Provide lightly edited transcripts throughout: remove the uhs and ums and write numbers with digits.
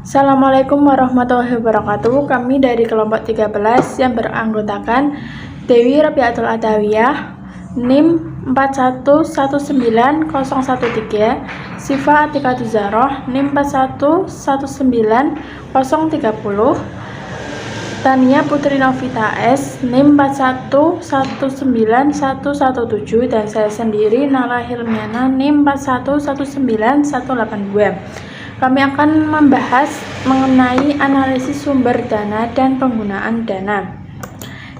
Assalamualaikum warahmatullahi wabarakatuh. Kami dari kelompok 13 yang beranggotakan Dewi Rabiatul Adawiyah, NIM 4119013, Sifa Atika Tuzaroh, NIM 4119030, Tania Putri Novita S, NIM 4119117, dan saya sendiri Nala Hilmiana, NIM 4119182. Kami akan membahas mengenai analisis sumber dana dan penggunaan dana.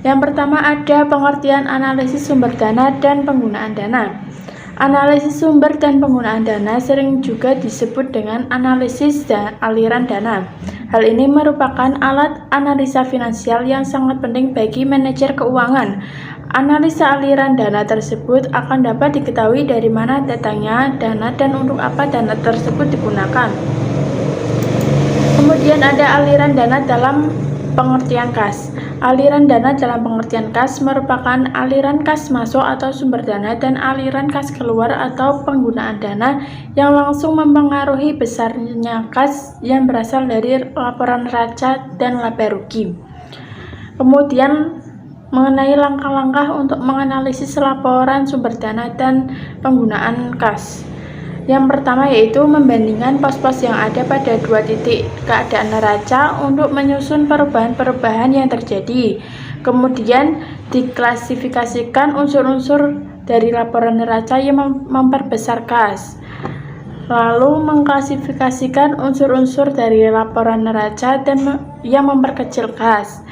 Yang pertama ada pengertian analisis sumber dana dan penggunaan dana. Analisis sumber dan penggunaan dana sering juga disebut dengan analisis aliran dana. Hal ini merupakan alat analisa finansial yang sangat penting bagi manajer keuangan. Analisa aliran dana tersebut akan dapat diketahui dari mana datangnya dana dan untuk apa dana tersebut digunakan. Kemudian ada aliran dana dalam pengertian kas. Aliran dana dalam pengertian kas merupakan aliran kas masuk atau sumber dana dan aliran kas keluar atau penggunaan dana yang langsung mempengaruhi besarnya kas yang berasal dari laporan neraca dan laba rugi. Kemudian mengenai langkah-langkah untuk menganalisis laporan sumber dana dan penggunaan kas. Yang pertama yaitu membandingkan pos-pos yang ada pada dua titik keadaan neraca untuk menyusun perubahan-perubahan yang terjadi. Kemudian diklasifikasikan unsur-unsur dari laporan neraca yang memperbesar kas. Lalu mengklasifikasikan unsur-unsur dari laporan neraca dan yang memperkecil kas.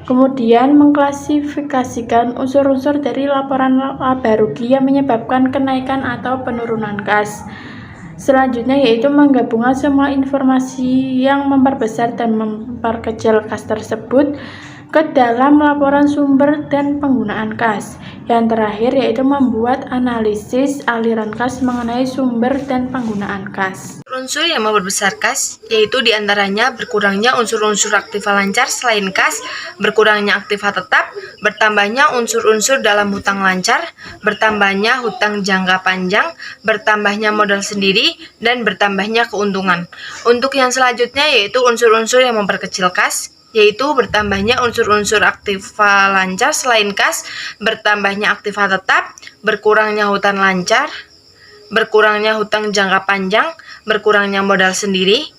Kemudian mengklasifikasikan unsur-unsur dari laporan laba rugi yang menyebabkan kenaikan atau penurunan kas. Selanjutnya yaitu menggabungkan semua informasi yang memperbesar dan memperkecil kas tersebut ke dalam laporan sumber dan penggunaan kas. Yang terakhir yaitu membuat analisis aliran kas mengenai sumber dan penggunaan kas. Unsur yang memperbesar kas, yaitu diantaranya berkurangnya unsur-unsur aktiva lancar selain kas, berkurangnya aktiva tetap, bertambahnya unsur-unsur dalam hutang lancar, bertambahnya hutang jangka panjang, bertambahnya modal sendiri, dan bertambahnya keuntungan. Untuk yang selanjutnya yaitu unsur-unsur yang memperkecil kas, yaitu bertambahnya unsur-unsur aktiva lancar selain kas, bertambahnya aktiva tetap, berkurangnya hutang lancar, berkurangnya hutang jangka panjang, berkurangnya modal sendiri,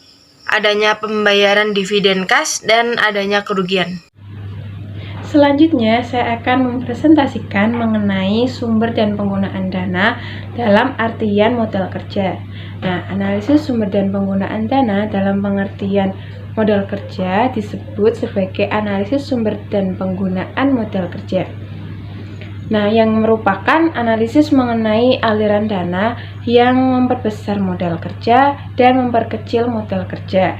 adanya pembayaran dividen kas, dan adanya kerugian. Selanjutnya, saya akan mempresentasikan mengenai sumber dan penggunaan dana dalam artian modal kerja. Nah, analisis sumber dan penggunaan dana dalam pengertian modal kerja disebut sebagai analisis sumber dan penggunaan modal kerja. Nah, yang merupakan analisis mengenai aliran dana yang memperbesar modal kerja dan memperkecil modal kerja.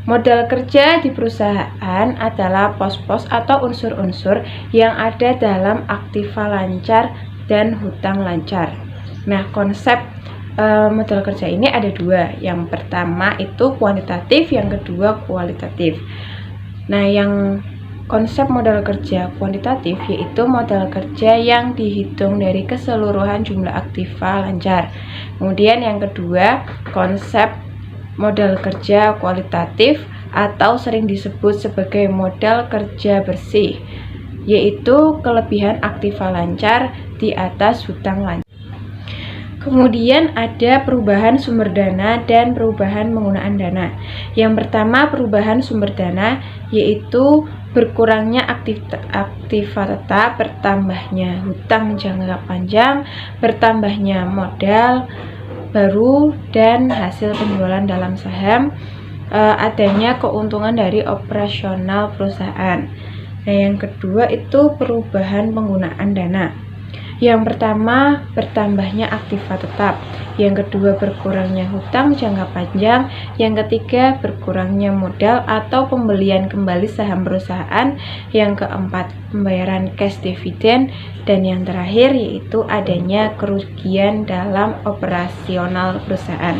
Modal kerja di perusahaan adalah pos-pos atau unsur-unsur yang ada dalam aktiva lancar dan hutang lancar. Nah, konsep modal kerja ini ada dua. Yang pertama itu kuantitatif, yang kedua kualitatif. Nah, yang konsep modal kerja kuantitatif yaitu modal kerja yang dihitung dari keseluruhan jumlah aktiva lancar. Kemudian yang kedua, konsep modal kerja kualitatif atau sering disebut sebagai modal kerja bersih, yaitu kelebihan aktiva lancar di atas hutang lancar. Kemudian ada perubahan sumber dana dan perubahan penggunaan dana. Yang pertama, perubahan sumber dana yaitu berkurangnya aktiva tetap, bertambahnya hutang jangka panjang, bertambahnya modal baru dan hasil penjualan dalam saham, adanya keuntungan dari operasional perusahaan. Nah, yang kedua itu perubahan penggunaan dana. Yang pertama, bertambahnya aktiva tetap. Yang kedua, berkurangnya hutang jangka panjang. Yang ketiga, berkurangnya modal atau pembelian kembali saham perusahaan. Yang keempat, pembayaran cash dividen. Dan yang terakhir yaitu adanya kerugian dalam operasional perusahaan.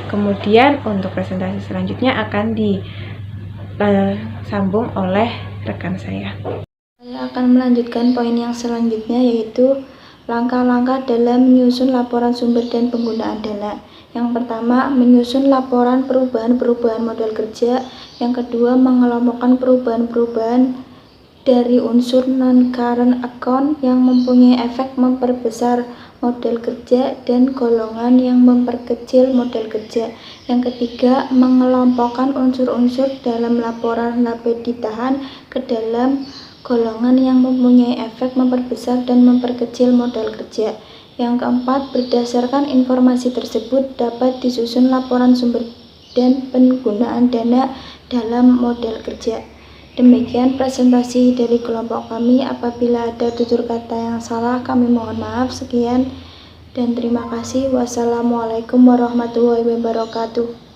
Kemudian untuk presentasi selanjutnya akan disambung oleh rekan saya. Saya akan melanjutkan poin yang selanjutnya yaitu Langkah-langkah dalam menyusun laporan sumber dan penggunaan dana. Yang pertama, menyusun laporan perubahan-perubahan model kerja. Yang kedua, mengelompokkan perubahan-perubahan dari unsur non-current account yang mempunyai efek memperbesar model kerja dan golongan yang memperkecil model kerja. Yang ketiga, mengelompokkan unsur-unsur dalam laporan laba ditahan ke dalam golongan yang mempunyai efek memperbesar dan memperkecil modal kerja. Yang keempat, berdasarkan informasi tersebut dapat disusun laporan sumber dan penggunaan dana dalam model kerja. Demikian presentasi dari kelompok kami. Apabila ada tutur kata yang salah, kami mohon maaf. Sekian dan terima kasih. Wassalamualaikum warahmatullahi wabarakatuh.